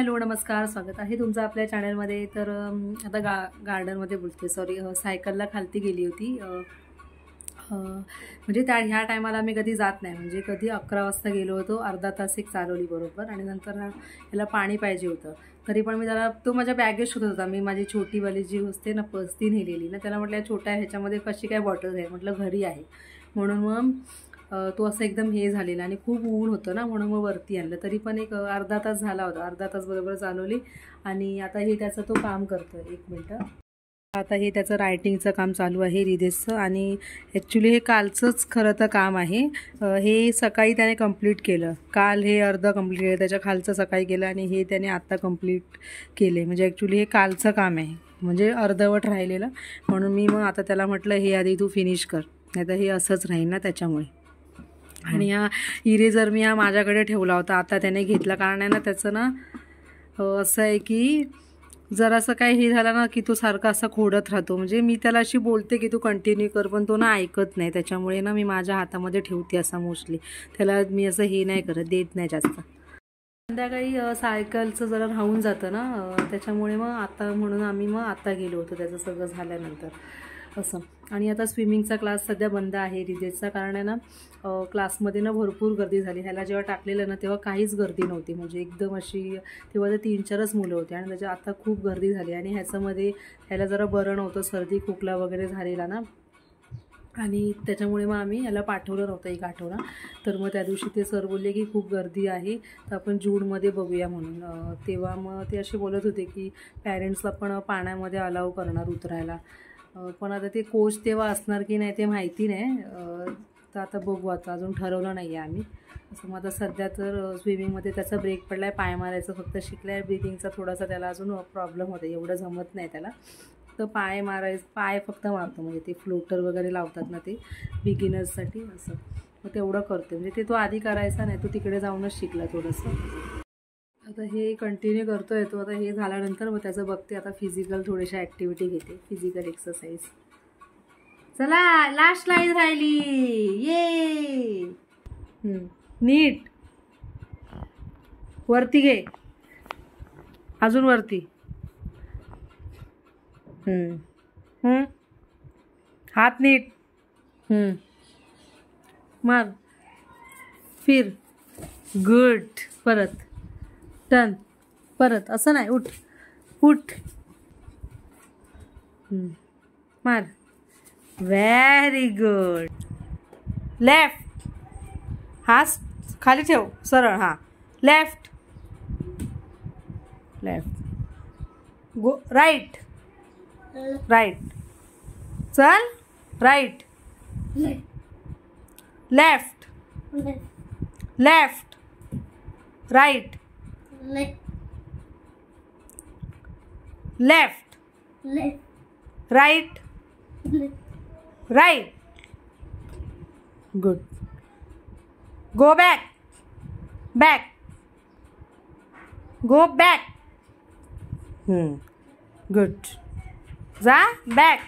Hello नमस्कार, स्वागत आहे तुमचं आपल्या चॅनलमध्ये। तर आता गार्डनमध्ये बोलते, सॉरी, सायकलला खालती गेली होती। म्हणजे ह्या टायमाला मी कधी जात नाही, म्हणजे कधी 11 वाजता गेलो होतो, अर्धा तास एक चालवली बरोबर, आणि नंतर ह्याला पाणी पाहिजे होतं। तरी पण मी त्याला, तो माझ्या बॅगेत शोधत होता, मी माझी छोटीवाली जी असते ना पर्स ती नेलेली ना, त्याला म्हटलं छोट्या ह्याच्यामध्ये कशी काय बॉटल आहे, म्हटलं घरी आहे म्हणून मग तो असं एकदम हे झालेला आणि खूप ऊन होतं ना, म्हणून मग वरती आणलं। तरी पण एक अर्धा तास झाला होता, अर्धा तास बरोबर चालवली। आणि आता हे त्याचं तो काम करतो, एक मिनटं। आता हे त्याचं रायटिंगचं काम चालू आहे रिदेशचं, आणि ॲक्च्युली हे कालचंच खरं तर काम आहे। हे सकाळी त्याने कंप्लीट केलं, काल हे अर्ध कंप्लीट केलं, त्याच्या खालचं सकाळी केलं आणि हे त्याने आत्ता कंप्लीट केले। म्हणजे ॲक्च्युली हे कालचं काम आहे, म्हणजे अर्धवट राहिलेलं, म्हणून मी मग आता त्याला म्हटलं हे आधी तू फिनिश कर, नाही तर हे असंच राहील ना त्याच्यामुळे। आणि हा इरेजर मी माझ्याकडे ठेवला होता, आता त्याने घेतला, कारण आहे ना त्याचं ना असं आहे की जरासं काही हे झालं ना की तो सारखा असा खोडत राहतो। म्हणजे मी त्याला अशी बोलते की तू कंटिन्यू कर, पण तो ना ऐकत नाही, त्याच्यामुळे ना मी माझ्या हातामध्ये ठेवते असा मोस्टली, त्याला मी असं हे नाही करत, देत नाही जास्त। संध्याकाळी सायकलचं जरा राहून जातं ना, त्याच्यामुळे मग आता म्हणून आम्ही मग आता गेलो होतो त्याचं सगळं झाल्यानंतर असं। आणि आता स्विमिंगचा क्लास सध्या बंद आहे रिदेशचा, कारण आहे ना क्लासमध्ये ना भरपूर गर्दी झाली। ह्याला जेव्हा टाकलेलं ना तेव्हा काहीच गर्दी नव्हती, म्हणजे एकदम अशी, तेव्हा तर 3-4च मुलं होती, आणि त्याच्या आता खूप गर्दी झाली। आणि ह्याच्यामध्ये ह्याला जरा बरं नव्हतं, सर्दी खोकला वगैरे झालेला ना, आणि त्याच्यामुळे मग आम्ही याला पाठवलं नव्हतं एक आठवडा। तर मग त्या दिवशी ते सर बोलले की खूप गर्दी आहे, तर आपण जूनमध्ये बघूया म्हणून। तेव्हा मग ते असे बोलत होते की पॅरेंट्सला पण पाण्यामध्ये अलाव करणार उतरायला, पण आता ते कोच तेव्हा असणार की नाही ते माहिती नाही, तर आता बघू, आता अजून ठरवलं नाही आहे आम्ही असं। मग आता सध्या तर स्विमिंगमध्ये त्याचा ब्रेक पडला आहे, पाय मारायचं फक्त शिकला आहे, ब्रिथिंगचा थोडासा त्याला अजून प्रॉब्लेम होता, एवढं जमत नाही त्याला, तर पाय फक्त मारतो, म्हणजे ते फ्लोटर वगैरे लावतात ना ते बिगिनर्ससाठी असं, मग तेवढं करते। म्हणजे ते तो आधी करायचा नाही, तो तिकडे जाऊनच शिकला थोडंसं। आता हे कंटिन्यू करतो आहे तो, आता हे झाल्यानंतर मग त्याचं बघते, आता फिजिकल थोड्याशा ॲक्टिव्हिटी घेते, फिजिकल एक्सरसाइज। चला लास्ट लाईन राहिली, ये नीट वरती घे, अजून वरती, हात नीट, मार, फिर, गुड, परत टर्न, परत असं नाही, उठ उठ, मार, व्हेरी गुड, लेफ्ट, हात खाली ठेव सरळ, हां left left, go right right, चल right, left left, right left, right right, good, go back back, go back, good, जा बॅक,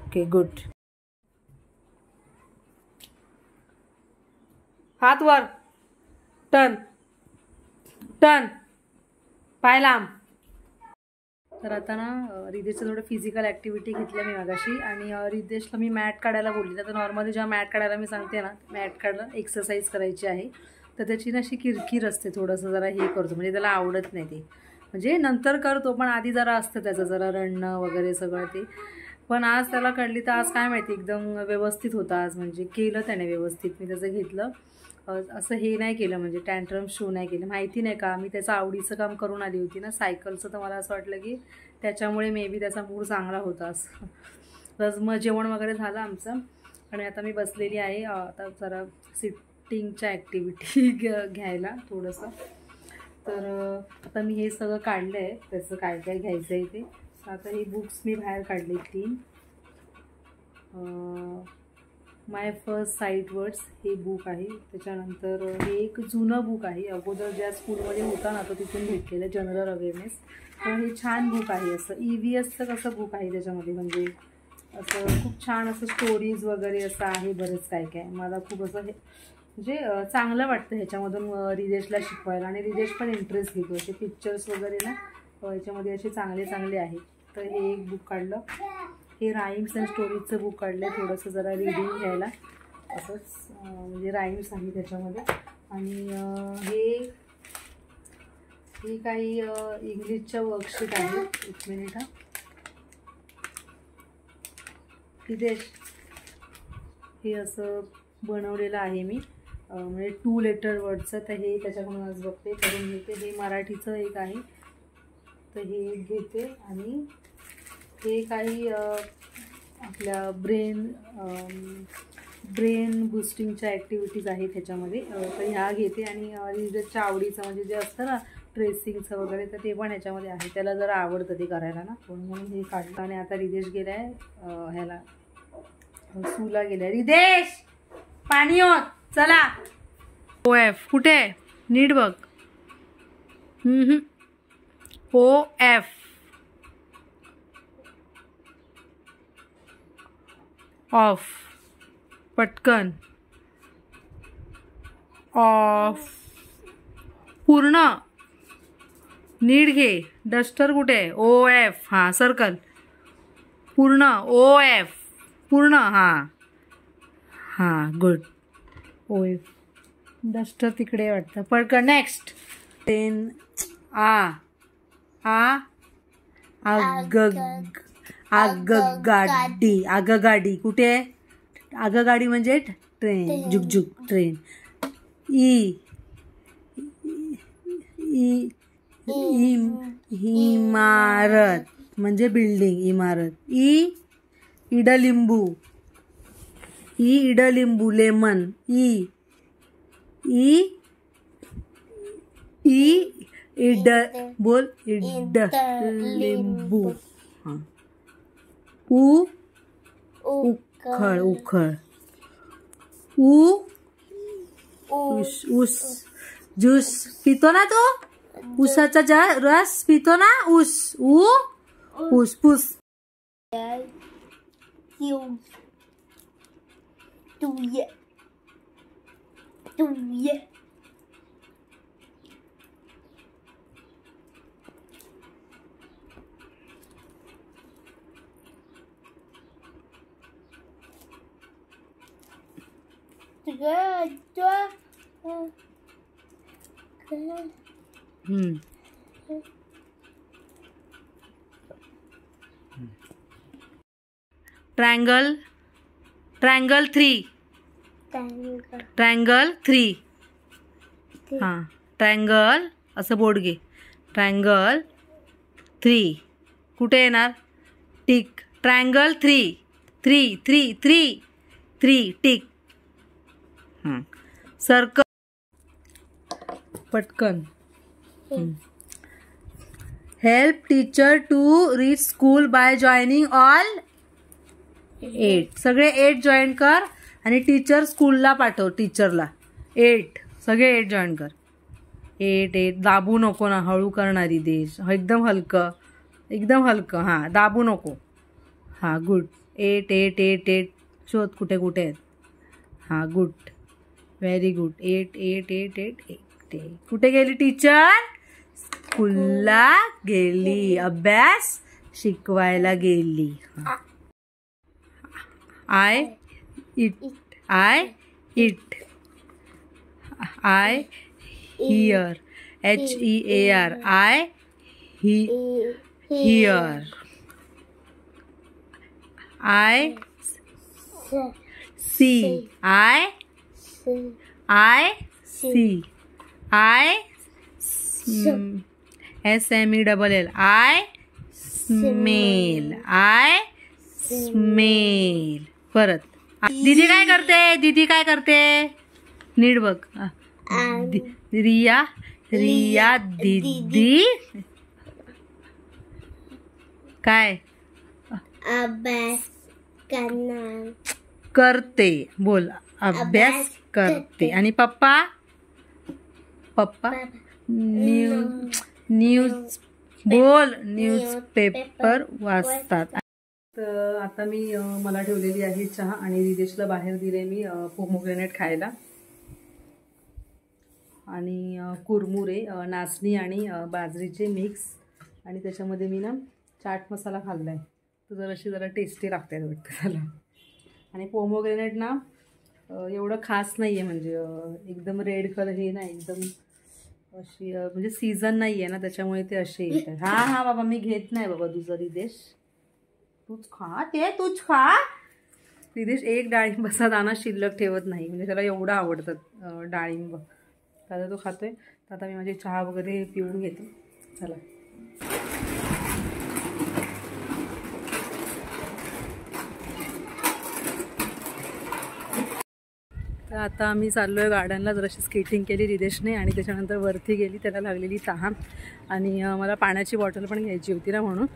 ओके गुड, हात वर, टर्न टर्न, पाय लांब। तर आता ना रिदेशचं थोडं फिजिकल ॲक्टिव्हिटी घेतल्या मी मागाशी, आणि रिदेशला मी मॅट काढायला बोलली। तर नॉर्मली जेव्हा मॅट काढायला मी सांगते ना, मॅट काढलं एक्सरसाइज करायची आहे, तर त्याची ना अशी किरकिर असते, थोडंसं जरा हे करतो, म्हणजे त्याला आवडत नाही ते, म्हणजे नंतर करतो पण आधी जरा असतं त्याचं जरा रडणं वगैरे सगळं ते। पण आज त्याला कळली, तर आज काय माहिती एकदम व्यवस्थित होता आज, म्हणजे केलं त्याने व्यवस्थित, मी त्याचं घेतलं, असं हे नाही केलं, म्हणजे टँट्रम शो नाही केलं, माहिती नाही का, मी त्याचं आवडीचं काम करून आली होती ना सायकलचं, तर मला असं वाटलं की त्याच्यामुळे मे बी त्याचा मूड चांगला होता असं। तर मग जेवण वगैरे झालं आमचं, आणि आता मी बसलेली आहे, आता जरा सिटिंगच्या ॲक्टिव्हिटी घ्यायला थोडंसं। तर आता मी हे सगळं काढलं आहे, त्याचं काय काय घ्यायचं आहे ते। आता ही बुक्स मी बाहेर काढली 3, माय फर्स्ट साईट वर्ड्स हे बुक आहे, त्याच्यानंतर हे एक जुनं बुक आहे, अगोदर ज्या स्कूलमध्ये होता ना तो तिथून भेटलेलं, जनरल अवेअरनेस, तर हे छान बुक आहे, असं EVSचं कसं बुक आहे त्याच्यामध्ये, म्हणजे असं खूप छान असं स्टोरीज वगैरे असं आहे, बरंच काय काय, मला खूप असं हे म्हणजे चांगलं वाटतं ह्याच्यामधून रिदेशला शिकवायला, आणि रिदेश पण इंटरेस्ट घेतो. असे पिक्चर्स वगैरे ना ह्याच्यामध्ये असे चांगले चांगले आहेत. तर हे एक बुक काढलं, हे राईम्स अँड स्टोरीजचं बुक काढलं आहे, थोडंसं जरा रिडिंग घ्यायला असंच, म्हणजे राईम्स आहे त्याच्यामध्ये. आणि हे काही इंग्लिशच्या वर्कशीट आहे. एक मिनिट हा. रिदेश, हे असं बनवलेलं आहे मी, म्हणजे 2 लेटर वर्डचं. तर हे त्याच्याकडून आज बघते, करून घेते. हे मराठीचं एक आहे, तर हे एक घेते. आणि हे काही आपल्या ब्रेन बुस्टिंगच्या ॲक्टिव्हिटीज आहेत ह्याच्यामध्ये, तर ह्या घेते. आणि रिदेशच्या आवडीचं म्हणजे जे असतं ना ट्रेसिंगचं वगैरे, तर ते पण ह्याच्यामध्ये आहे. त्याला जरा आवडतं ते करायला ना, म्हणून हे काढलं. आणि आता रिदेश गेला आहे ह्याला सूला गेला. रिदेश पाणी होत चला. OF कुठे नीट बघ. OF ऑफ, पटकन ऑफ, पूर्ण नीट घे. डस्टर कुठे? OF, हां सर्कल पूर्ण. OF पूर्ण, हां हां गुड. OF डस्टर तिकडे वाटतं. पटकन नेक्स्ट. पेन आगगाडी. आगगाडी कुठे? आगगाडी म्हणजे ट्रेन, झुकझुक ट्रेन. इमारत म्हणजे बिल्डिंग, इमारत. इडलिंबू. इडलिंबू लेमन. बोल इडलिंबू. हां. उखळ. उखळ. ऊस. ज्यूस पितो ना तू? ऊसाचा रस पितो ना? ऊस. ऊस. पूस. ट्रायंगल. ट्रायंगल 3. ट्रायंगल 3. हां ट्रायंगल असं बोर्ड घे. ट्रायंगल 3 कुठे येणार? टिक. ट्रायंगल 3. 3 टिक. सर्कल. पटकन. Help teacher to reach school by joining all 8. सगळे 8 जॉईन कर आणि टीचर स्कूलला पाठव. टीचरला 8 सगळे 8 जॉईन कर. 8 दाबू नको ना, हळू करणारी देश. एकदम हलकं, एकदम हलकं. हां दाबू नको. हां गुड. 8 शोध कुठे कुठे आहेत. हां गुड, व्हेरी गुड. 8 कुठे गेली टीचर? स्कूलला गेली, अभ्यास शिकवायला गेली. I eat. I hear. HEAR. I hear. I see. I see. I SMELL. I smell. I smell. परत. दीदी काय करते? दीदी काय करते? नीट बघ. रिया दीदी काय अभ्यास करते. बोल अभ्यास करते. आणि पप्पा? पप्पा न्यूज बोल न्यूजपेपर वाचतात. तर आता मी मला ठेवलेली आहे चहा आणि रिदेशला बाहेर दिले मी पोमोग्रेनेट खायला. आणि कुरमुरे, नाचणी आणि बाजरीचे मिक्स, आणि त्याच्यामध्ये मी ना चाट मसाला खाल्ला आहे, तो जरा टेस्टी लागते वाटतं त्याला. आणि पोमोग्रेनेट ना एवढं खास नाही आहे, म्हणजे एकदम रेड कलर हे नाही, एकदम अशी म्हणजे सीझन नाही आहे ना, त्याच्यामुळे ते असे येत आहेत. हां बाबा मी घेत नाही बाबा तुझं रिदेश, तूच खा. रिदेश एक डाळिंबाचा दाणा शिल्लक ठेवत नाही, म्हणजे त्याला एवढं आवडतं डाळिंब, त्याला तो खातोय. तर आता मी माझी चहा वगैरे पिऊन घेते. चला. तर आता आम्ही चाललो आहे गार्डनला. जराशी स्केटिंग केली रिदेशने आणि त्याच्यानंतर वरती गेली, त्याला लागलेली तहान, आणि मला पाण्याची बॉटल पण घ्यायची होती ना म्हणून.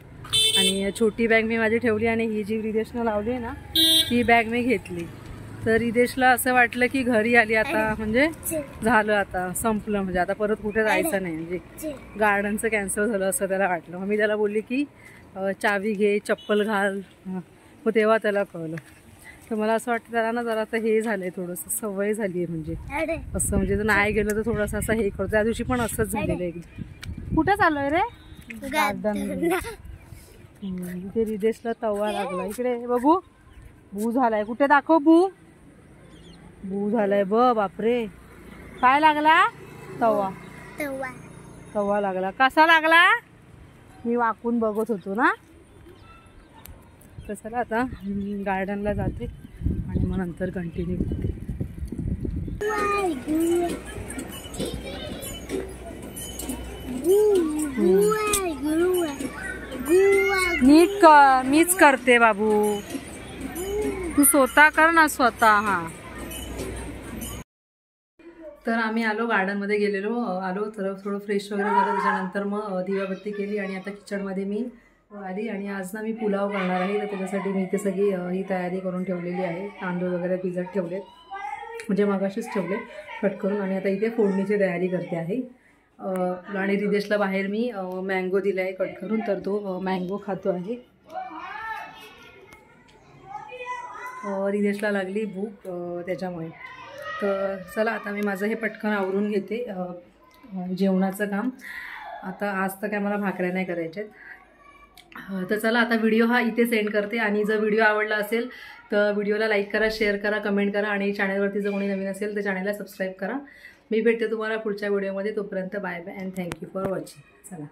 आणि छोटी बॅग मी माझी ठेवली, आणि ही जी रिदेशनं लावली आहे ना ती बॅग मी घेतली. तर रिदेशला असं वाटलं की घरी आली आता, म्हणजे झालं आता संपलं, म्हणजे आता परत कुठे जायचं नाही, म्हणजे गार्डनचं कॅन्सल झालं असं त्याला वाटलं. मग मी त्याला बोलली की चावी घे, चप्पल घाल, मग तेव्हा त्याला कळलं. तर मला असं वाटतं त्याला ना जरा आता हे झालं आहे, थोडंसं सवय झाली आहे, म्हणजे असं, म्हणजे जर नाही गेलं तर थोडंसं असं हे करतो. त्या दिवशी पण असंच झालेलं आहे. कुठं चालू आहे रे? गार्डन. इथे रिदेशला तवा लागला, इकडे बघू. भू झालाय, कुठे दाखव. भू झालाय बापरे. काय लागला? तवा लागला. कसा लागला? मी वाकून बघत होतो ना. तर चला आता गार्डनला जाते आणि मग नंतर कंटिन्यू करते. नीट कर, मीच करते बाबू, तू स्वतः कर ना स्वतः. हा. तर आम्ही आलो गार्डनमध्ये आलो तर थोडं फ्रेश वगैरे झालं. त्याच्यानंतर मग दिवाबत्ती केली आणि आता किचनमध्ये मी आली. आणि आज ना मी पुलाव करणार आहे, तर त्याच्यासाठी मी इथे सगळी ही तयारी करून ठेवलेली आहे. तांदूळ वगैरे भिजत ठेवलेत, म्हणजे मगाशीच ठेवले कट करून. आणि आता इथे फोडणीची तयारी करते आहे. आणि रिदेशला बाहेर मी मँगो दिला आहे कट करून, तर तो मँगो खातो आहे. रिदेशला लागली भूक त्याच्यामुळे. तर चला आता मी माझं हे पटकन आवरून घेते जेवणाचं काम. आता आज तर काय मला भाकऱ्या नाही करायच्यात. तर चला आता व्हिडिओ हा इथे सेंड करते. आणि जर व्हिडिओ आवडला असेल तर व्हिडिओला लाईक करा, शेअर करा, कमेंट करा, आणि चॅनलवरती जर कोणी नवीन असेल तर चॅनलला सबस्क्राईब करा. मी भेटते तुम्हाला पुढच्या व्हिडिओमध्ये. तोपर्यंत bye bye and thank you for watching. चला.